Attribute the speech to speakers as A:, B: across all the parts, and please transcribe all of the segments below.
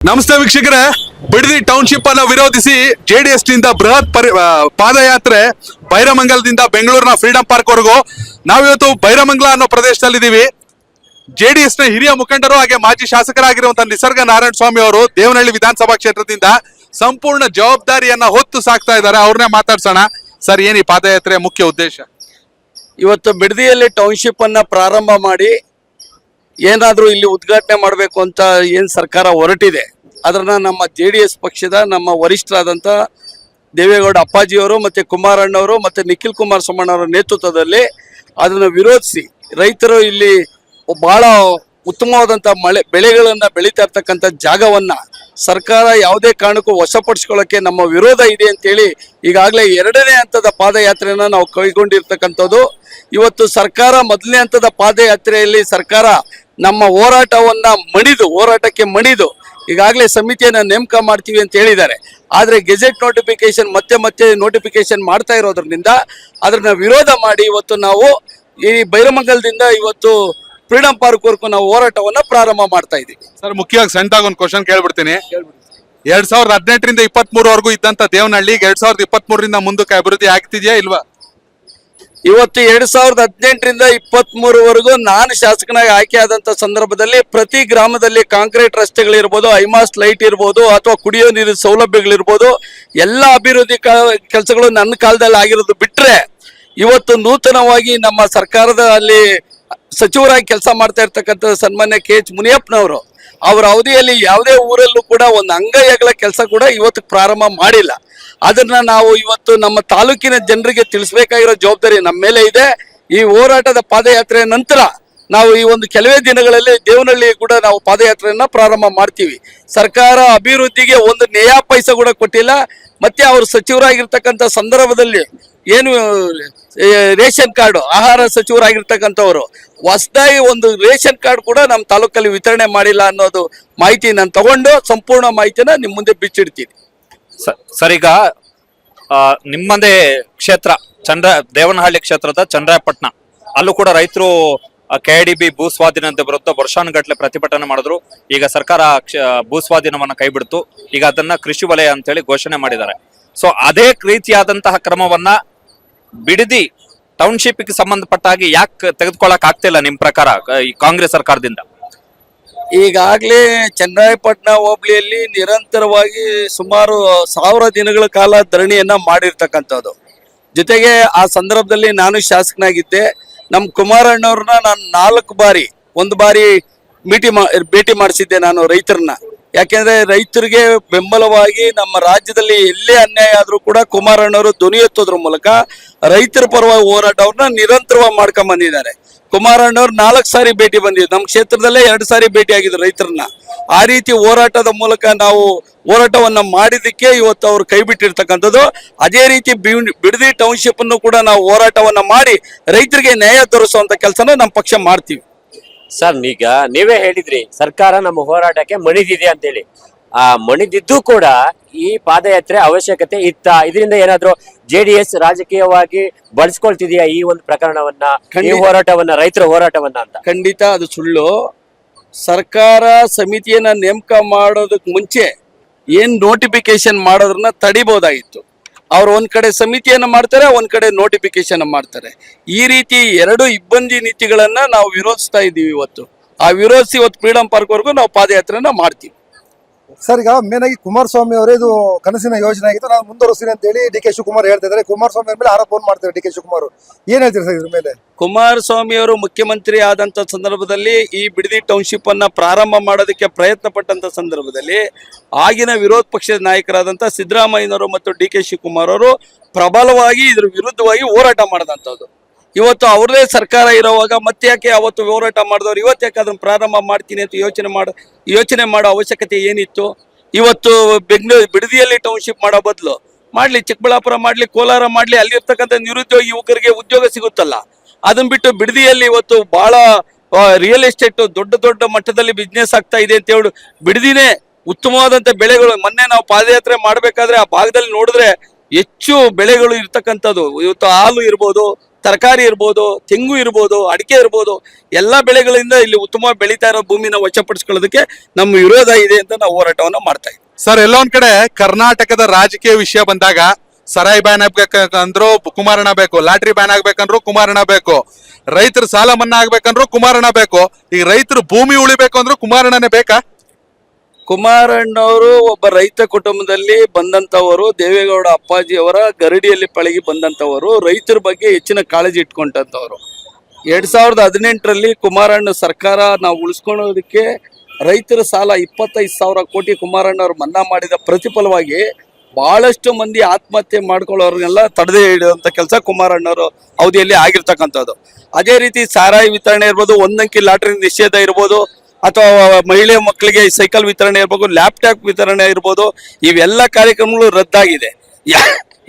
A: ನಮಸ್ತೆ ವೀಕ್ಷಕರೇ, ಬಿಡದಿ ಟೌನ್ಶಿಪ್ ಅನ್ನು ವಿರೋಧಿಸಿ ಜೆಡಿಎಸ್ ನಿಂದ ಬೃಹತ್ ಪಾದಯಾತ್ರೆ ಬೈರಮಂಗಲದಿಂದ ಬೆಂಗಳೂರಿನ ಫ್ರೀಡಂ ಪಾರ್ಕ್ ವರೆಗೂ ನಾವಿವತ್ತು ಬೈರಮಂಗಲ ಅನ್ನೋ ಪ್ರದೇಶದಲ್ಲಿದ್ದೀವಿ. ಜೆಡಿಎಸ್ ನ ಹಿರಿಯ ಮುಖಂಡರು ಹಾಗೆ ಮಾಜಿ ಶಾಸಕರಾಗಿರುವಂತಹ ನಿಸರ್ಗ ನಾರಾಯಣ ಸ್ವಾಮಿ ಅವರು ದೇವನಹಳ್ಳಿ ವಿಧಾನಸಭಾ ಕ್ಷೇತ್ರದಿಂದ ಸಂಪೂರ್ಣ ಜವಾಬ್ದಾರಿಯನ್ನ ಹೊತ್ತು ಸಾಕ್ತಾ ಇದ್ದಾರೆ. ಅವ್ರನ್ನೇ ಮಾತಾಡ್ಸೋಣ. ಸರ್, ಏನ್ ಈ ಪಾದಯಾತ್ರೆಯ ಮುಖ್ಯ ಉದ್ದೇಶ?
B: ಇವತ್ತು ಬಿಡದಿಯಲ್ಲಿ ಟೌನ್ಶಿಪ್ ಅನ್ನ ಪ್ರಾರಂಭ ಮಾಡಿ ಏನಾದ್ರೂ ಇಲ್ಲಿ ಉದ್ಘಾಟನೆ ಮಾಡಬೇಕು ಅಂತ ಏನ್ ಸರ್ಕಾರ ಹೊರಟಿದೆ, ಅದನ್ನ ನಮ್ಮ JDS ಪಕ್ಷದ ನಮ್ಮ ವರಿಷ್ಠರಾದಂಥ ದೇವೇಗೌಡ ಅಪ್ಪಾಜಿಯವರು ಮತ್ತೆ ಕುಮಾರಣ್ಣವರು ಮತ್ತೆ ನಿಖಿಲ್ ಕುಮಾರಸ್ವಾಮಿ ಅವರ ನೇತೃತ್ವದಲ್ಲಿ ಅದನ್ನು ವಿರೋಧಿಸಿ ರೈತರು ಇಲ್ಲಿ ಬಹಳ ಉತ್ತಮವಾದಂಥ ಬೆಳೆಗಳನ್ನ ಬೆಳೀತಾ ಇರ್ತಕ್ಕಂಥ ಜಾಗವನ್ನ ಸರ್ಕಾರ ಯಾವುದೇ ಕಾರಣಕ್ಕೂ ವಶಪಡಿಸ್ಕೊಳ್ಳೋಕೆ ನಮ್ಮ ವಿರೋಧ ಇದೆ ಅಂತೇಳಿ ಈಗಾಗಲೇ 2ನೇ ಹಂತದ ಪಾದಯಾತ್ರೆಯನ್ನ ನಾವು ಕೈಗೊಂಡಿರ್ತಕ್ಕಂಥದ್ದು. ಇವತ್ತು ಸರ್ಕಾರ ಮೊದಲನೇ ಹಂತದ ಪಾದಯಾತ್ರೆಯಲ್ಲಿ ಸರ್ಕಾರ ನಮ್ಮ ಹೋರಾಟಕ್ಕೆ ಮಣಿದು ಈಗಾಗಲೇ ಸಮಿತಿಯನ್ನ ನೇಮಕ ಮಾಡ್ತೀವಿ ಅಂತ ಹೇಳಿದ್ದಾರೆ. ಆದರೆ ಗೆಜೆಟ್ ನೋಟಿಫಿಕೇಶನ್ ಮತ್ತೆ ನೋಟಿಫಿಕೇಶನ್ ಮಾಡ್ತಾ ಇರೋದ್ರಿಂದ ಅದನ್ನ ವಿರೋಧ ಮಾಡಿ ಇವತ್ತು ನಾವು ಈ ಬೈರಮಂಗಲದಿಂದ ಇವತ್ತು ಫ್ರೀಡಂ ಪಾರ್ಕ್ ವರೆಗೂ ನಾವು ಹೋರಾಟವನ್ನ ಪ್ರಾರಂಭ ಮಾಡ್ತಾ ಇದ್ದೀವಿ.
A: ಸರ್, ಮುಖ್ಯವಾಗಿ ಸಣ್ಣದಾಗಿ ಒಂದು ಕ್ವಶನ್ ಕೇಳ್ಬಿಡ್ತೀನಿ. 2018ರಿಂದ 23ವರೆಗೂ ಇದ್ದಂತ ದೇವನಹಳ್ಳಿ 2023ರಿಂದ ಮುಂದಕ್ಕೆ ಅಭಿವೃದ್ಧಿ ಆಗ್ತಿದ್ಯಾ ಇಲ್ವಾ?
B: ಇವತ್ತು 2018ರಿಂದ 23ವರೆಗೂ ನಾನು ಶಾಸಕನಾಗಿ ಆಯ್ಕೆ ಆದಂತ ಸಂದರ್ಭದಲ್ಲಿ ಪ್ರತಿ ಗ್ರಾಮದಲ್ಲಿ ಕಾಂಕ್ರೀಟ್ ರಸ್ತೆಗಳಿರ್ಬೋದು, ಐಮಾಸ್ ಲೈಟ್ ಇರ್ಬೋದು ಅಥವಾ ಕುಡಿಯೋ ನೀರಿನ ಸೌಲಭ್ಯಗಳಿರ್ಬೋದು, ಎಲ್ಲ ಅಭಿವೃದ್ಧಿ ಕೆಲಸಗಳು ನನ್ನ ಕಾಲದಲ್ಲಿ ಆಗಿರೋದು ಬಿಟ್ರೆ ಇವತ್ತು ನೂತನವಾಗಿ ನಮ್ಮ ಸರ್ಕಾರದ ಅಲ್ಲಿ ಸಚಿವರಾಗಿ ಕೆಲಸ ಮಾಡ್ತಾ ಇರ್ತಕ್ಕಂಥ ಸನ್ಮಾನ್ಯ KH ಮುನಿಯಪ್ಪನವರು ಅವರ ಅವಧಿಯಲ್ಲಿ ಯಾವುದೇ ಊರಲ್ಲೂ ಕೂಡ ಒಂದು ಅಂಗೈಗಳ ಕೆಲಸ ಕೂಡ ಇವತ್ತು ಪ್ರಾರಂಭ ಮಾಡಿಲ್ಲ. ಅದನ್ನ ನಾವು ಇವತ್ತು ನಮ್ಮ ತಾಲೂಕಿನ ಜನರಿಗೆ ತಿಳಿಸಬೇಕಾಗಿರೋ ಜವಾಬ್ದಾರಿ ನಮ್ಮ ಮೇಲೆ ಇದೆ. ಈ ಹೋರಾಟದ ಪಾದಯಾತ್ರೆಯ ನಂತರ ನಾವು ಈ ಒಂದು ಕೆಲವೇ ದಿನಗಳಲ್ಲಿ ದೇವನಹಳ್ಳಿ ಕೂಡ ನಾವು ಪಾದಯಾತ್ರೆಯನ್ನ ಪ್ರಾರಂಭ ಮಾಡ್ತೀವಿ. ಸರ್ಕಾರ ಅಭಿವೃದ್ಧಿಗೆ ಒಂದು ನಯಾ ಪೈಸೆ ಕೂಡ ಕೊಟ್ಟಿಲ್ಲ. ಮತ್ತೆ ಅವರು ಸಚಿವರಾಗಿರ್ತಕ್ಕಂಥ ಸಂದರ್ಭದಲ್ಲಿ ಏನು ರೇಷನ್ ಕಾರ್ಡ್ ಆಹಾರ ಸಚಿವರಾಗಿರ್ತಕ್ಕಂಥವ್ರು ಹೊಸದಾಗಿ ಒಂದು ರೇಷನ್ ಕಾರ್ಡ್ ಕೂಡ ನಮ್ಮ ತಾಲೂಕಲ್ಲಿ ವಿತರಣೆ ಮಾಡಿಲ್ಲ ಅನ್ನೋದು ಮಾಹಿತಿ ನಾನು ತಗೊಂಡು ಸಂಪೂರ್ಣ ಮಾಹಿತಿನ ನಿಮ್ಮ ಮುಂದೆ ಬಿಚ್ಚಿಡ್ತೀನಿ.
C: ಸರ್, ಈಗ ನಿಮ್ಮದೇ ಕ್ಷೇತ್ರ ದೇವನಹಳ್ಳಿ ಕ್ಷೇತ್ರದ ಚಂದ್ರಾಯಪಟ್ಟಣ, ಅಲ್ಲೂ ಕೂಡ ರೈತರು KIDB ಭೂಸ್ವಾಧೀನದ ವಿರುದ್ಧ ವರ್ಷಾನುಗಟ್ಟಲೆ ಪ್ರತಿಭಟನೆ ಮಾಡಿದ್ರು. ಈಗ ಸರ್ಕಾರ ಭೂಸ್ವಾಧೀನವನ್ನ ಕೈ ಬಿಡ್ತು. ಈಗ ಅದನ್ನ ಕೃಷಿ ವಲಯ ಅಂತೇಳಿ ಘೋಷಣೆ ಮಾಡಿದ್ದಾರೆ. ಸೊ ಅದೇ ರೀತಿಯಾದಂತಹ ಕ್ರಮವನ್ನ ಬಿಡದಿ ಟೌನ್ಶಿಪ್ಗೆ ಸಂಬಂಧಪಟ್ಟ ಹಾಗೆ ಯಾಕೆ ತೆಗೆದುಕೊಳ್ಳಕ್ ಆಗ್ತಿಲ್ಲ ನಿಮ್ ಪ್ರಕಾರ ಈ ಕಾಂಗ್ರೆಸ್ ಸರ್ಕಾರದಿಂದ?
B: ಈಗಾಗಲೇ ಚನ್ನರಾಯಪಟ್ಟಣ ಹೋಬಳಿಯಲ್ಲಿ ನಿರಂತರವಾಗಿ ಸುಮಾರು 1000 ದಿನಗಳ ಕಾಲ ಧರಣಿಯನ್ನ ಮಾಡಿರ್ತಕ್ಕಂಥದ್ದು. ಜೊತೆಗೆ ಆ ಸಂದರ್ಭದಲ್ಲಿ ನಾನು ಶಾಸಕನಾಗಿದ್ದೆ. ನಮ್ಮ ಕುಮಾರಣ್ಣವ್ರನ್ನ ನಾನು 4 ಬಾರಿ, ಒಂದು ಬಾರಿ ಭೇಟಿ ಮಾಡಿಸಿದ್ದೆ ನಾನು ರೈತರನ್ನ. ಯಾಕೆಂದ್ರೆ ರೈತರಿಗೆ ಬೆಂಬಲವಾಗಿ ನಮ್ಮ ರಾಜ್ಯದಲ್ಲಿ ಎಲ್ಲೇ ಅನ್ಯಾಯ ಆದ್ರೂ ಕೂಡ ಕುಮಾರಣ್ಣವರು ಧ್ವನಿ ಎತ್ತೋದ್ರ ಮೂಲಕ ರೈತರ ಪರವಾಗಿ ಹೋರಾಟವ್ರನ್ನ ನಿರಂತರವಾಗಿ ಮಾಡ್ಕೊಂಡ್ ಬಂದಿದ್ದಾರೆ. ಕುಮಾರಣ್ಣವ್ರು 4 ಸಾರಿ ಭೇಟಿ ಬಂದಿದ್ರು. ನಮ್ಮ ಕ್ಷೇತ್ರದಲ್ಲೇ 2 ಸಾರಿ ಭೇಟಿ ಆಗಿದ್ರು ರೈತರನ್ನ. ಆ ರೀತಿ ಹೋರಾಟದ ಮೂಲಕ ನಾವು ಹೋರಾಟವನ್ನ ಮಾಡಿದಕ್ಕೆ ಇವತ್ತು ಅವ್ರು ಕೈ ಬಿಟ್ಟಿರ್ತಕ್ಕಂಥದ್ದು. ಅದೇ ರೀತಿ ಬಿಡದಿ ಟೌನ್ಶಿಪ್ ಅನ್ನು ಕೂಡ ನಾವು ಹೋರಾಟವನ್ನ ಮಾಡಿ ರೈತರಿಗೆ ನ್ಯಾಯ ತೋರಿಸುವಂತ ಕೆಲಸನ ನಮ್ಮ ಪಕ್ಷ ಮಾಡ್ತೀವಿ.
D: ಸರ್, ಈಗ ನೀವೇ ಹೇಳಿದ್ರಿ ಸರ್ಕಾರ ನಮ್ಮ ಹೋರಾಟಕ್ಕೆ ಮಣಿದಿದೆ ಅಂತೇಳಿ. ಆ ಮಣಿದಿದ್ದು ಕೂಡ ಈ ಪಾದಯಾತ್ರೆ ಅವಶ್ಯಕತೆ ಇತ್ತ? ಇದರಿಂದ ಏನಾದ್ರು JDS ರಾಜಕೀಯವಾಗಿ ಬಳಸ್ಕೊಳ್ತಿದೆಯಾ ಈ ಒಂದು ಪ್ರಕರಣವನ್ನ, ಈ ಹೋರಾಟವನ್ನ, ರೈತರ ಹೋರಾಟವನ್ನ ಅಂತ?
B: ಖಂಡಿತ ಅದು ಸುಳ್ಳು. ಸರ್ಕಾರ ಸಮಿತಿಯನ್ನ ನೇಮಕ ಮಾಡೋದಕ್ಕೆ ಮುಂಚೆ ಏನ್ ನೋಟಿಫಿಕೇಶನ್ ಮಾಡೋದನ್ನ ತಡಿಬಹುದಾಗಿತ್ತು. ಅವ್ರು ಒಂದ್ ಕಡೆ ಸಮಿತಿಯನ್ನ ಮಾಡ್ತಾರೆ, ಒಂದ್ ಕಡೆ ನೋಟಿಫಿಕೇಶನ್ ಮಾಡ್ತಾರೆ. ಈ ರೀತಿ 2 ಇಬ್ಬಂದಿ ನೀತಿಗಳನ್ನ ನಾವು ವಿರೋಧಿಸ್ತಾ ಇದ್ದೀವಿ. ಇವತ್ತು ಆ ವಿರೋಧಿಸಿ ಇವತ್ತು ಫ್ರೀಡಂ ಪಾರ್ಕ್ ವರೆಗೂ ನಾವು ಪಾದಯಾತ್ರೆನ ಮಾಡ್ತೀವಿ.
E: ಸರ್, ಈಗ ಮೇನ್ ಆಗಿ ಕುಮಾರಸ್ವಾಮಿ ಅವರೇ ಇದು ಕನಸಿನ ಯೋಜನೆ ಆಗಿತ್ತು, ನಾನು ಮುಂದುವರಿಸ್ತೀನಿ ಅಂತ ಹೇಳಿ DK ಶಿವಕುಮಾರ್ ಹೇಳ್ತಾ ಇದ್ದಾರೆ. ಕುಮಾರಸ್ವಾಮಿ ಮೇಲೆ ಆರೋಪ ಮಾಡ್ತಾರೆ DK ಶಿವಕುಮಾರ್. ಏನ್ ಹೇಳ್ತೀರಿ ಸರ್ ಇದ್ರ ಮೇಲೆ?
B: ಕುಮಾರಸ್ವಾಮಿ ಅವರು ಮುಖ್ಯಮಂತ್ರಿ ಆದಂತ ಸಂದರ್ಭದಲ್ಲಿ ಈ ಬಿಡದಿ ಟೌನ್ಶಿಪ್ ಅನ್ನ ಪ್ರಾರಂಭ ಮಾಡೋದಕ್ಕೆ ಪ್ರಯತ್ನ ಪಟ್ಟಂತ ಸಂದರ್ಭದಲ್ಲಿ ಆಗಿನ ವಿರೋಧ ಪಕ್ಷದ ನಾಯಕರಾದಂತ ಸಿದ್ದರಾಮಯ್ಯನವರು ಮತ್ತು DK ಶಿವಕುಮಾರ್ ಅವರು ಪ್ರಬಲವಾಗಿ ಇದ್ರ ವಿರುದ್ಧವಾಗಿ ಹೋರಾಟ ಮಾಡಿದಂಥದ್ದು. ಇವತ್ತು ಅವ್ರದೇ ಸರ್ಕಾರ ಇರೋವಾಗ ಮತ್ತೆ ಯಾಕೆ ಅವತ್ತು ಹೋರಾಟ ಮಾಡಿದವ್ರು ಇವತ್ತು ಯಾಕೆ ಅದನ್ನ ಪ್ರಾರಂಭ ಮಾಡ್ತೀನಿ ಅಂತ ಯೋಚನೆ ಮಾಡೋ ಅವಶ್ಯಕತೆ ಏನಿತ್ತು? ಇವತ್ತು ಬಿಡದಿಯಲ್ಲಿ ಟೌನ್ಶಿಪ್ ಮಾಡೋ ಬದಲು ಮಾಡ್ಲಿ, ಚಿಕ್ಕಬಳ್ಳಾಪುರ ಮಾಡ್ಲಿ, ಕೋಲಾರ ಮಾಡ್ಲಿ, ಅಲ್ಲಿರ್ತಕ್ಕಂಥ ನಿರುದ್ಯೋಗಿ ಯುವಕರಿಗೆ ಉದ್ಯೋಗ ಸಿಗುತ್ತಲ್ಲ. ಅದನ್ನ ಬಿಟ್ಟು ಬಿಡದಿಯಲ್ಲಿ ಇವತ್ತು ಬಹಳ ರಿಯಲ್ ಎಸ್ಟೇಟ್ ದೊಡ್ಡ ಮಟ್ಟದಲ್ಲಿ ಬಿಸ್ನೆಸ್ ಆಗ್ತಾ ಇದೆ ಅಂತ ಹೇಳಿ ಬಿಡದಿನೇ ಉತ್ತಮವಾದಂತ ಬೆಳೆಗಳು. ಮೊನ್ನೆ ನಾವು ಪಾದಯಾತ್ರೆ ಮಾಡ್ಬೇಕಾದ್ರೆ ಆ ಭಾಗದಲ್ಲಿ ನೋಡಿದ್ರೆ ಹೆಚ್ಚು ಬೆಳೆಗಳು ಇರ್ತಕ್ಕಂಥದ್ದು. ಇವತ್ತು ಹಾಲು ಇರ್ಬೋದು, ತರಕಾರಿ ಇರ್ಬೋದು, ತೆಂಗು ಇರ್ಬೋದು, ಅಡಿಕೆ ಇರ್ಬೋದು, ಎಲ್ಲ ಬೆಳೆಗಳಿಂದ ಇಲ್ಲಿ ಉತ್ತಮ ಬೆಳೀತಾ ಇರೋ ಭೂಮಿನ ವಶಪಡಿಸ್ಕೊಳ್ಳೋದಕ್ಕೆ ನಮ್ಮ ವಿರೋಧ ಇದೆ ಅಂತ ನಾವು ಹೋರಾಟವನ್ನು ಮಾಡ್ತಾ ಇದ್ದೀವಿ.
A: ಸರ್, ಎಲ್ಲೋ ಒಂದ್ ಕಡೆ ಕರ್ನಾಟಕದ ರಾಜಕೀಯ ವಿಷಯ ಬಂದಾಗ ಸರಾಯಿ ಬ್ಯಾನ್ ಆಗ್ಬೇಕಂದ್ರು ಕುಮಾರಣ್ಣ ಬೇಕು, ಲಾಟ್ರಿ ಬ್ಯಾನ್ ಆಗ್ಬೇಕಂದ್ರು ಕುಮಾರಣ್ಣ ಬೇಕು, ರೈತರ ಸಾಲ ಮನ್ನಾ ಆಗ್ಬೇಕಂದ್ರು ಕುಮಾರಣ್ಣ ಬೇಕು, ಈಗ ರೈತರು ಭೂಮಿ ಉಳಿಬೇಕು ಅಂದ್ರು ಕುಮಾರಣ್ಣನೇ ಬೇಕಾ?
B: ಕುಮಾರಣ್ಣವರು ಒಬ್ಬ ರೈತ ಕುಟುಂಬದಲ್ಲಿ ಬಂದಂತವರು, ದೇವೇಗೌಡ ಅಪ್ಪಾಜಿಯವರ ಗರಡಿಯಲ್ಲಿ ಪಳಗಿ ಬಂದಂತವರು, ರೈತರ ಬಗ್ಗೆ ಹೆಚ್ಚಿನ ಕಾಳಜಿ ಇಟ್ಕೊಂಡಂತವರು. 2018ರಲ್ಲಿ ಕುಮಾರಣ್ಣ ಸರ್ಕಾರ ನಾವು ಉಳಿಸ್ಕೊಳ್ಳೋದಕ್ಕೆ ರೈತರ ಸಾಲ 25,000 ಕೋಟಿ ಕುಮಾರಣ್ಣವ್ರು ಮನ್ನಾ ಮಾಡಿದ ಪ್ರತಿಫಲವಾಗಿ ಬಹಳಷ್ಟು ಮಂದಿ ಆತ್ಮಹತ್ಯೆ ಮಾಡ್ಕೊಳ್ಳೋರ್ನೆಲ್ಲ ತಡೆದೇ ಹಿಡಿಯುವಂತ ಕೆಲಸ ಕುಮಾರಣ್ಣವರು ಅವಧಿಯಲ್ಲಿ ಆಗಿರ್ತಕ್ಕಂಥದ್ದು. ಅದೇ ರೀತಿ ಸಾರಾಯಿ ವಿತರಣೆ ಇರ್ಬೋದು, ಒಂದಂಕಿ ಲಾಟ್ರಿ ನಿಷೇಧ ಇರ್ಬೋದು, ಅಥವಾ ಮಹಿಳೆ ಮಕ್ಕಳಿಗೆ ಸೈಕಲ್ ವಿತರಣೆ ಇರ್ಬೋದು, ಲ್ಯಾಪ್ಟಾಪ್ ವಿತರಣೆ ಇರ್ಬೋದು, ಇವೆಲ್ಲ ಕಾರ್ಯಕ್ರಮಗಳು ರದ್ದಾಗಿದೆ.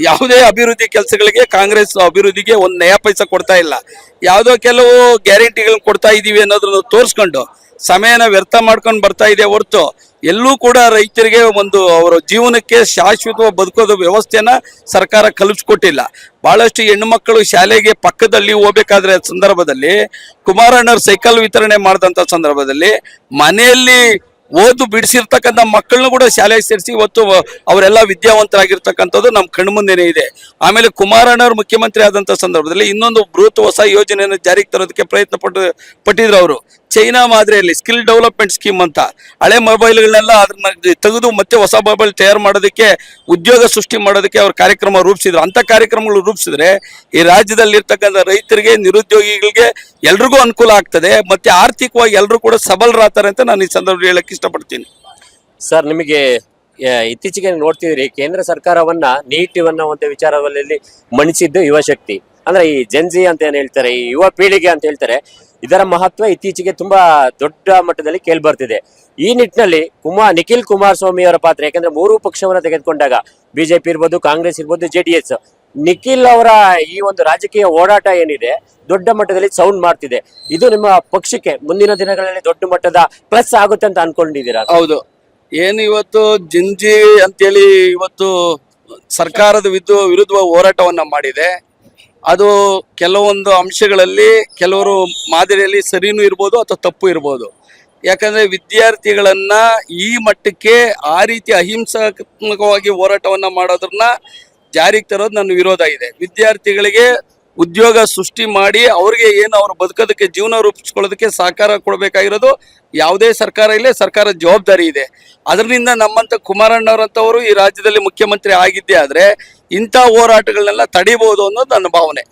B: ಯಾವುದೇ ಅಭಿವೃದ್ಧಿ ಕೆಲಸಗಳಿಗೆ ಕಾಂಗ್ರೆಸ್ ಅಭಿವೃದ್ಧಿಗೆ ಒಂದು ನಯಾ ಪೈಸಾ ಕೊಡ್ತಾ ಇಲ್ಲ. ಯಾವುದೋ ಕೆಲವು ಗ್ಯಾರಂಟಿಗಳನ್ನ ಕೊಡ್ತಾ ಇದೀವಿ ಅನ್ನೋದನ್ನ ತೋರಿಸ್ಕೊಂಡು ಸಮಯನ ವ್ಯರ್ಥ ಮಾಡ್ಕೊಂಡು ಬರ್ತಾ ಇದೆ ಹೊರತು ಎಲ್ಲೂ ಕೂಡ ರೈತರಿಗೆ ಒಂದು ಅವರ ಜೀವನಕ್ಕೆ ಶಾಶ್ವತವಾಗಿ ಬದುಕೋದು ವ್ಯವಸ್ಥೆನ ಸರ್ಕಾರ ಕಲ್ಪಿಸ್ಕೊಟ್ಟಿಲ್ಲ. ಬಹಳಷ್ಟು ಹೆಣ್ಣು ಮಕ್ಕಳು ಶಾಲೆಗೆ ಪಕ್ಕದಲ್ಲಿ ಹೋಗ್ಬೇಕಾದ್ರೆ ಸಂದರ್ಭದಲ್ಲಿ ಕುಮಾರಣ್ಣವ್ರು ಸೈಕಲ್ ವಿತರಣೆ ಮಾಡಿದಂಥ ಸಂದರ್ಭದಲ್ಲಿ ಮನೆಯಲ್ಲಿ ಓದು ಬಿಡಿಸಿರ್ತಕ್ಕಂಥ ಮಕ್ಕಳನ್ನು ಕೂಡ ಶಾಲೆಗೆ ಸೇರಿಸಿ ಇವತ್ತು ಅವರೆಲ್ಲ ವಿದ್ಯಾವಂತರಾಗಿರ್ತಕ್ಕಂಥದ್ದು ನಮ್ಮ ಕಣ್ಮುಂದೆನೇ ಇದೆ. ಆಮೇಲೆ ಕುಮಾರಣ್ಣವ್ರು ಮುಖ್ಯಮಂತ್ರಿ ಆದಂಥ ಸಂದರ್ಭದಲ್ಲಿ ಇನ್ನೊಂದು ಬೃಹತ್ ಹೊಸ ಯೋಜನೆಯನ್ನು ಜಾರಿಗೆ ತರೋದಕ್ಕೆ ಪ್ರಯತ್ನ ಪಟ್ಟಿದ್ರು ಅವರು. ಚೈನಾ ಮಾದರಿಯಲ್ಲಿ ಸ್ಕಿಲ್ ಡೆವಲಪ್ಮೆಂಟ್ ಸ್ಕೀಮ್ ಅಂತ ಹಳೆ ಮೊಬೈಲ್ಗಳನ್ನೆಲ್ಲ ಅದನ್ನ ತೆಗೆದು ಮತ್ತೆ ಹೊಸ ಮೊಬೈಲ್ ತಯಾರು ಮಾಡೋದಕ್ಕೆ, ಉದ್ಯೋಗ ಸೃಷ್ಟಿ ಮಾಡೋದಕ್ಕೆ ಅವ್ರ ಕಾರ್ಯಕ್ರಮ ರೂಪಿಸಿದ್ರು. ಅಂತ ಕಾರ್ಯಕ್ರಮಗಳು ರೂಪಿಸಿದ್ರೆ ಈ ರಾಜ್ಯದಲ್ಲಿರ್ತಕ್ಕಂಥ ರೈತರಿಗೆ, ನಿರುದ್ಯೋಗಿಗಳಿಗೆ ಎಲ್ರಿಗೂ ಅನುಕೂಲ ಆಗ್ತದೆ, ಮತ್ತೆ ಆರ್ಥಿಕವಾಗಿ ಎಲ್ಲರೂ ಕೂಡ ಸಬಲರಾಗ್ತಾರೆ ಅಂತ ನಾನು ಈ ಸಂದರ್ಭದಲ್ಲಿ ಹೇಳಕ್ ಇಷ್ಟಪಡ್ತೀನಿ.
D: ಸರ್, ನಿಮಗೆ ಇತ್ತೀಚೆಗೆ ನೋಡ್ತಿದ್ರಿ ಕೇಂದ್ರ ಸರ್ಕಾರವನ್ನ ನೀಟಿವನ್ನ ಒಂದು ವಿಚಾರದಲ್ಲಿ ಮಣಿಸಿದ್ದು ಯುವಶಕ್ತಿ, ಅಂದ್ರೆ ಈ ಜೆನ್ಜಿ ಅಂತ ಏನ್ ಹೇಳ್ತಾರೆ, ಈ ಯುವ ಪೀಳಿಗೆ ಅಂತ ಹೇಳ್ತಾರೆ, ಇದರ ಮಹತ್ವ ಇತ್ತೀಚೆಗೆ ತುಂಬಾ ದೊಡ್ಡ ಮಟ್ಟದಲ್ಲಿ ಕೇಳ್ಬರ್ತಿದೆ. ಈ ನಿಟ್ಟಿನಲ್ಲಿ ನಿಖಿಲ್ ಕುಮಾರಸ್ವಾಮಿ ಅವರ ಪಾತ್ರ, ಯಾಕಂದ್ರೆ ಮೂರು ಪಕ್ಷವನ್ನ ತೆಗೆದುಕೊಂಡಾಗ ಬಿಜೆಪಿ ಇರ್ಬೋದು, ಕಾಂಗ್ರೆಸ್ ಇರ್ಬೋದು, ಜೆಡಿಎಸ್, ನಿಖಿಲ್ ಅವರ ಈ ಒಂದು ರಾಜಕೀಯ ಓಡಾಟ ಏನಿದೆ ದೊಡ್ಡ ಮಟ್ಟದಲ್ಲಿ ಸೌಂಡ್ ಮಾಡ್ತಿದೆ. ಇದು ನಿಮ್ಮ ಪಕ್ಷಕ್ಕೆ ಮುಂದಿನ ದಿನಗಳಲ್ಲಿ ದೊಡ್ಡ ಮಟ್ಟದ ಪ್ಲಸ್ ಆಗುತ್ತೆ ಅಂತ ಅನ್ಕೊಂಡಿದ್ದೀರಾ?
B: ಹೌದು. ಏನು ಇವತ್ತು ಜಿಂಜಿ ಅಂತೇಳಿ ಇವತ್ತು ಸರ್ಕಾರದ ವಿರುದ್ಧ ಹೋರಾಟವನ್ನ ಮಾಡಿದೆ. ಅದು ಕೆಲವೊಂದು ಅಂಶಗಳಲ್ಲಿ ಕೆಲವರು ಮಾದರಿಯಲ್ಲಿ ಸರಿನೂ ಇರ್ಬೋದು ಅಥವಾ ತಪ್ಪು ಇರ್ಬೋದು. ಯಾಕಂದ್ರೆ ವಿದ್ಯಾರ್ಥಿಗಳನ್ನ ಈ ಮಟ್ಟಕ್ಕೆ ಆ ರೀತಿ ಅಹಿಂಸಾತ್ಮಕವಾಗಿ ಹೋರಾಟವನ್ನ ಮಾಡೋದನ್ನ ಜಾರಿಗೆ ತರೋದು ನನ್ನ ವಿರೋಧ ಇದೆ. ವಿದ್ಯಾರ್ಥಿಗಳಿಗೆ ಉದ್ಯೋಗ ಸೃಷ್ಟಿ ಮಾಡಿ ಅವ್ರಿಗೆ ಏನು ಅವ್ರು ಬದುಕೋದಕ್ಕೆ, ಜೀವನ ರೂಪಿಸ್ಕೊಳ್ಳೋದಕ್ಕೆ ಸಹಕಾರ ಕೊಡಬೇಕಾಗಿರೋದು ಯಾವುದೇ ಸರ್ಕಾರ ಇಲ್ಲೇ ಸರ್ಕಾರದ ಜವಾಬ್ದಾರಿ ಇದೆ. ಅದರಿಂದ ನಮ್ಮಂತ ಕುಮಾರಣ್ಣವರಂತವರು ಈ ರಾಜ್ಯದಲ್ಲಿ ಮುಖ್ಯಮಂತ್ರಿ ಆಗಿದ್ದೇ ಆದ್ರೆ ಇಂಥ ಹೋರಾಟಗಳನ್ನೆಲ್ಲ ತಡಿಬಹುದು ಅನ್ನೋದು ನನ್ನ ಭಾವನೆ.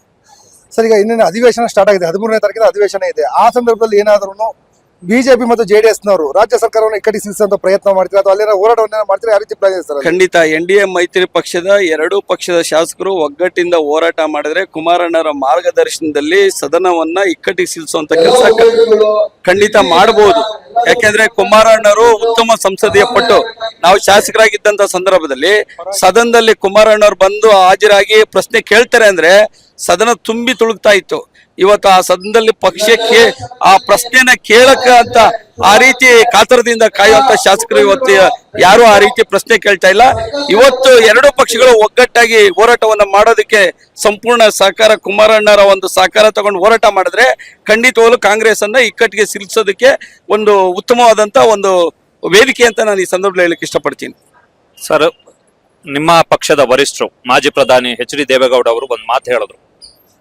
E: ಸರ್, ಈಗ ಇನ್ನೇನು ಅಧಿವೇಶನ ಸ್ಟಾರ್ಟ್ ಆಗಿದೆ, 13ನೇ ತಾರೀಕಿನ ಅಧಿವೇಶನ ಇದೆ. ಆ ಸಂದರ್ಭದಲ್ಲಿ ಏನಾದ್ರೂ ಬಿಜೆಪಿ ಮತ್ತು ಜೆಡಿಎಸ್ ನವರು ರಾಜ್ಯ ಸರ್ಕಾರವನ್ನು ಇಕ್ಕಟ್ಟಿಸುವಂತ ಪ್ರಯತ್ನ ಮಾಡ್ತಾರೆ ಅಥವಾ ಅಲ್ಲಿನ ಹೋರಾಟವನ್ನ ಮಾಡ್ತಾರೆ? ಯಾವ ರೀತಿ ಪ್ಲಾನ್ ಇದೆ ಸರ್?
B: ಖಂಡಿತ NDA ಮೈತ್ರಿ ಪಕ್ಷದ ಎರಡೂ ಪಕ್ಷದ ಶಾಸಕರು ಒಗ್ಗಟ್ಟಿಂದ ಹೋರಾಟ ಮಾಡಿದ್ರೆ ಕುಮಾರಣ್ಣರ ಮಾರ್ಗದರ್ಶನದಲ್ಲಿ ಸದನವನ್ನ ಇಕ್ಕಟ್ಟಿಗೆ ಸಿಲಿಸುವಂತ ಕೆಲಸ ಖಂಡಿತ ಮಾಡಬಹುದು. ಯಾಕೆಂದ್ರೆ ಕುಮಾರಣ್ಣರು ಉತ್ತಮ ಸಂಸದೀಯ ಪಟ್ಟು. ನಾವು ಶಾಸಕರಾಗಿದ್ದಂತ ಸಂದರ್ಭದಲ್ಲಿ ಸದನದಲ್ಲಿ ಕುಮಾರಣ್ಣವ್ರು ಬಂದು ಹಾಜರಾಗಿ ಪ್ರಶ್ನೆ ಕೇಳ್ತಾರೆ ಅಂದ್ರೆ ಸದನ ತುಂಬಿ ತುಳುಕ್ತಾ ಇತ್ತು. ಇವತ್ತು ಆ ಸದನದಲ್ಲಿ ಪಕ್ಷಕ್ಕೆ ಆ ಪ್ರಶ್ನೆನ ಕೇಳಕ ಅಂತ ಆ ರೀತಿ ಕಾತರದಿಂದ ಕಾಯುವಂತ ಶಾಸಕರು ಇವತ್ತು ಯಾರು ಆ ರೀತಿ ಪ್ರಶ್ನೆ ಕೇಳ್ತಾ ಇಲ್ಲ. ಇವತ್ತು ಎರಡೂ ಪಕ್ಷಗಳು ಒಗ್ಗಟ್ಟಾಗಿ ಹೋರಾಟವನ್ನ ಮಾಡೋದಕ್ಕೆ ಸಂಪೂರ್ಣ ಸಹಕಾರ, ಕುಮಾರಣ್ಣರ ಒಂದು ಸಹಕಾರ ತಗೊಂಡು ಹೋರಾಟ ಮಾಡಿದ್ರೆ ಖಂಡಿತವಾಗ್ಲೂ ಕಾಂಗ್ರೆಸ್ ಅನ್ನ ಇಕ್ಕಟ್ಟಿಗೆ ಸಿಲುಕಿಸೋದಕ್ಕೆ ಒಂದು ಉತ್ತಮವಾದಂತ ಒಂದು ವೇದಿಕೆ ಅಂತ ನಾನು ಈ ಸಂದರ್ಭದಲ್ಲಿ ಹೇಳಕ್ ಇಷ್ಟಪಡ್ತೀನಿ.
C: ಸರ್, ನಿಮ್ಮ ಪಕ್ಷದ ವರಿಷ್ಠರು ಮಾಜಿ ಪ್ರಧಾನಿ HD ದೇವೇಗೌಡ ಅವರು ಒಂದು ಮಾತು ಹೇಳಿದ್ರು.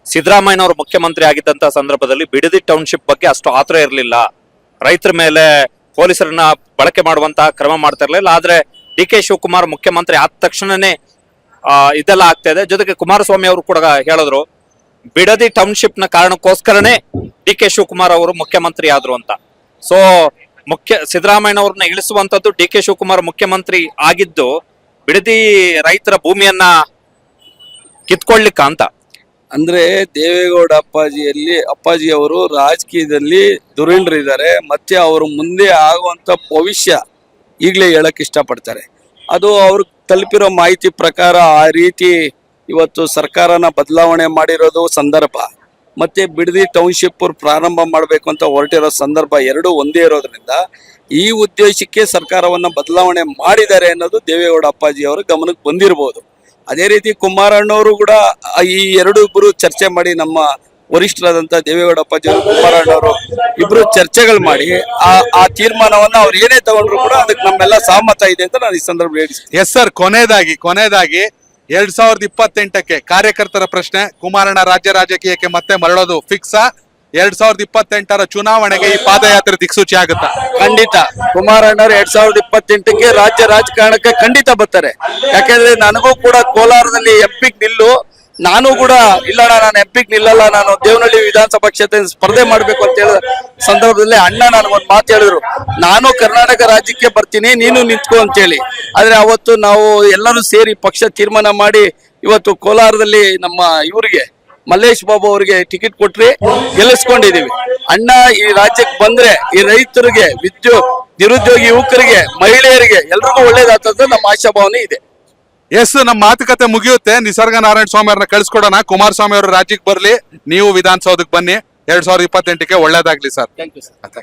C: ಸಿದ್ದರಾಮಯ್ಯನವರು ಮುಖ್ಯಮಂತ್ರಿ ಆಗಿದ್ದಂತ ಸಂದರ್ಭದಲ್ಲಿ ಬಿಡದಿ ಟೌನ್ಶಿಪ್ ಬಗ್ಗೆ ಅಷ್ಟು ಆತರ ಇರಲಿಲ್ಲ, ರೈತರ ಮೇಲೆ ಪೊಲೀಸರನ್ನ ಬಳಕೆ ಮಾಡುವಂತಹ ಕ್ರಮ ಮಾಡ್ತಾ ಇರಲಿಲ್ಲ. ಆದ್ರೆ DK ಶಿವಕುಮಾರ್ ಮುಖ್ಯಮಂತ್ರಿ ಆದ ತಕ್ಷಣನೇ ಇದೆಲ್ಲ ಆಗ್ತಾ ಇದೆ. ಜೊತೆಗೆ ಕುಮಾರಸ್ವಾಮಿ ಅವರು ಕೂಡ ಹೇಳಿದ್ರು ಬಿಡದಿ ಟೌನ್ಶಿಪ್ ನ ಕಾರಣಕ್ಕೋಸ್ಕರನೇ DK ಶಿವಕುಮಾರ್ ಅವರು ಮುಖ್ಯಮಂತ್ರಿ ಆದ್ರು ಅಂತ. ಸೊ ಸಿದ್ದರಾಮಯ್ಯನವ್ರನ್ನ ಇಳಿಸುವಂತದ್ದು DK ಶಿವಕುಮಾರ್ ಮುಖ್ಯಮಂತ್ರಿ ಆಗಿದ್ದು ಬಿಡದಿ ರೈತರ ಭೂಮಿಯನ್ನ ಕಿತ್ಕೊಳ್ಳಿಕ್ಕ ಅಂತ.
B: ಅಂದ್ರೆ ದೇವೇಗೌಡ ಅಪ್ಪಾಜಿ ಅವರು ರಾಜಕೀಯದಲ್ಲಿ ಧುರೀಣರಿದ್ದಾರೆ, ಮತ್ತೆ ಅವರು ಮುಂದೆ ಆಗುವಂತ ಭವಿಷ್ಯ ಈಗಲೇ ಹೇಳಕ್ ಇಷ್ಟಪಡ್ತಾರೆ. ಅದು ಅವ್ರು ತಲುಪಿರೋ ಮಾಹಿತಿ ಪ್ರಕಾರ ಆ ರೀತಿ ಇವತ್ತು ಸರ್ಕಾರನ ಬದಲಾವಣೆ ಮಾಡಿರೋದು ಸಂದರ್ಭ, ಮತ್ತೆ ಬಿಡದಿ ಟೌನ್ಶಿಪ್ ಪ್ರಾರಂಭ ಮಾಡಬೇಕು ಅಂತ ಹೊರಟಿರೋ ಸಂದರ್ಭ ಎರಡೂ ಒಂದೇ ಇರೋದ್ರಿಂದ ಈ ಉದ್ದೇಶಕ್ಕೆ ಸರ್ಕಾರವನ್ನ ಬದಲಾವಣೆ ಮಾಡಿದ್ದಾರೆ ಅನ್ನೋದು ದೇವೇಗೌಡ ಅಪ್ಪಾಜಿ ಅವರ ಗಮನಕ್ಕೆ ಬಂದಿರಬಹುದು. ಅದೇ ರೀತಿ ಕುಮಾರಣ್ಣವರು ಕೂಡ ಈ ಎರಡು ಇಬ್ಬರು ಚರ್ಚೆ ಮಾಡಿ, ನಮ್ಮ ವರಿಷ್ಠರಾದಂತ ದೇವೇಗೌಡ ಅಪ್ಪಾಜಿ ಕುಮಾರಣ್ಣವರು ಇಬ್ರು ಚರ್ಚೆಗಳು ಮಾಡಿ ಆ ತೀರ್ಮಾನವನ್ನ ಅವ್ರು ಏನೇ ತಗೊಂಡ್ರು ಕೂಡ ಅದಕ್ಕೆ ನಮ್ಮೆಲ್ಲ ಸಹಮತ ಇದೆ ಅಂತ ನಾನು ಈ ಸಂದರ್ಭ ಹೇಳ್ತೀನಿ.
A: ಎಸ್ ಸರ್, ಕೊನೆಯದಾಗಿ 2028ಕ್ಕೆ ಕಾರ್ಯಕರ್ತರ ಪ್ರಶ್ನೆ, ಕುಮಾರಣ್ಣ ರಾಜ್ಯ ರಾಜಕೀಯಕ್ಕೆ ಮತ್ತೆ ಮರಳೋದು ಫಿಕ್ಸಾ? 2028ರ ಚುನಾವಣೆಗೆ ಈ ಪಾದಯಾತ್ರೆ ದಿಕ್ಸೂಚಿ ಆಗುತ್ತಾ?
B: ಖಂಡಿತ ಕುಮಾರಣ್ಣವ್ರು 2028ಕ್ಕೆ ರಾಜ್ಯ ರಾಜಕಾರಣಕ್ಕೆ ಖಂಡಿತ ಬರ್ತಾರೆ. ಯಾಕೆಂದ್ರೆ ನನಗೂ ಕೂಡ ಕೋಲಾರದಲ್ಲಿ ಎಂಪಿಗೆ ನಿಲ್ಲು, ನಾನು ಕೂಡ ಇಲ್ಲಣ್ಣ ನಾನು ಎಂಪಿಗೆ ನಿಲ್ಲಲ್ಲ, ನಾನು ದೇವನಹಳ್ಳಿ ವಿಧಾನಸಭಾ ಕ್ಷೇತ್ರ ಸ್ಪರ್ಧೆ ಮಾಡ್ಬೇಕು ಅಂತ ಹೇಳಿದ ಸಂದರ್ಭದಲ್ಲಿ ಅಣ್ಣ ನನಗೊಂದು ಮಾತು ಹೇಳಿದ್ರು, ನಾನು ಕರ್ನಾಟಕ ರಾಜ್ಯಕ್ಕೆ ಬರ್ತೀನಿ, ನೀನು ನಿಂತ್ಕೊ ಅಂತೇಳಿ. ಆದ್ರೆ ಅವತ್ತು ನಾವು ಎಲ್ಲರೂ ಸೇರಿ ಪಕ್ಷ ತೀರ್ಮಾನ ಮಾಡಿ ಇವತ್ತು ಕೋಲಾರದಲ್ಲಿ ನಮ್ಮ ಇವರಿಗೆ ಮಲ್ಲೇಶ್ ಬಾಬು ಅವರಿಗೆ ಟಿಕೆಟ್ ಕೊಟ್ರಿ, ಗೆಲ್ಲಿಸ್ಕೊಂಡಿದೀವಿ. ಅಣ್ಣ ಈ ರಾಜ್ಯಕ್ಕೆ ಬಂದ್ರೆ ಈ ರೈತರಿಗೆ, ನಿರುದ್ಯೋಗಿ ಯುವಕರಿಗೆ, ಮಹಿಳೆಯರಿಗೆ ಎಲ್ರಿಗೂ ಒಳ್ಳೇದಾಗ್ತದೆ ನಮ್ಮ ಆಶಾಭಾವನೆ ಇದೆ.
A: ಎಸ್, ನಮ್ಮ ಮಾತುಕತೆ ಮುಗಿಯುತ್ತೆ. ನಿಸರ್ಗ ನಾರಾಯಣ ಸ್ವಾಮಿ ಅವ್ರನ್ನ ಕಳ್ಸ್ಕೊಡೋಣ. ಕುಮಾರಸ್ವಾಮಿ ಅವರು ರಾಜ್ಯಕ್ಕೆ ಬರ್ಲಿ, ನೀವು ವಿಧಾನಸೌಧಕ್ಕೆ ಬನ್ನಿ. 2028ಕ್ಕೆ ಒಳ್ಳೇದಾಗ್ಲಿ ಸರ್.
B: Thank you sir.